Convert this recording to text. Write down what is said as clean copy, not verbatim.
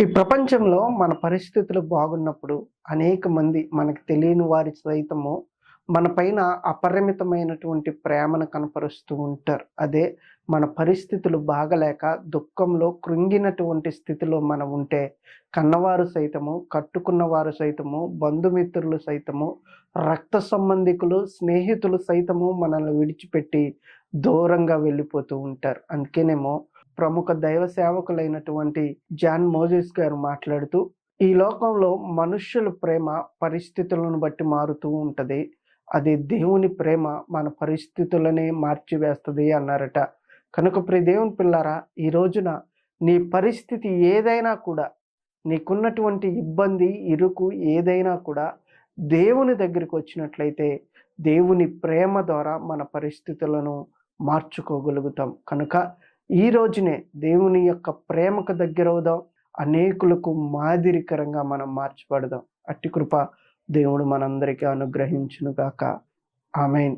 ఈ ప్రపంచంలో మన పరిస్థితులు బాగున్నప్పుడు అనేక మంది మనకు తెలియని వారి సైతము మన పైన అపరిమితమైనటువంటి ప్రేమను కనపరుస్తూ ఉంటారు. అదే మన పరిస్థితులు బాగలేక దుఃఖంలో కృంగినటువంటి స్థితిలో మనం ఉంటే కన్నవారు సైతము, కట్టుకున్న వారు సైతము, బంధుమిత్రులు సైతము, రక్త సంబంధికులు, స్నేహితులు సైతము మనల్ని విడిచిపెట్టి దూరంగా వెళ్ళిపోతూ ఉంటారు. అందుకేనేమో ప్రముఖ దైవ సేవకులైనటువంటి జాన్ మోజెస్ గారు మాట్లాడుతూ, ఈ లోకంలో మనుష్యుల ప్రేమ పరిస్థితులను బట్టి మారుతూ ఉంటది. అది దేవుని ప్రేమ మన పరిస్థితులనే మార్చివేస్తది అన్నారట. కనుక ప్రియ దేవుని పిల్లారా, ఈ రోజున నీ పరిస్థితి ఏదైనా కూడా, నీకున్నటువంటి ఇబ్బంది, ఇరుకు ఏదైనా కూడా దేవుని దగ్గరికి వచ్చినట్లయితే దేవుని ప్రేమ ద్వారా మన పరిస్థితులను మార్చుకోగలుగుతాం. కనుక ఈ రోజునే దేవుని యొక్క ప్రేమకు దగ్గరవుదాం. అనేకులకు మాదిరికరంగా మనం మార్చబడదాం. అట్టి కృప దేవుడు మనందరికీ అనుగ్రహించును గాక. ఆమేన్.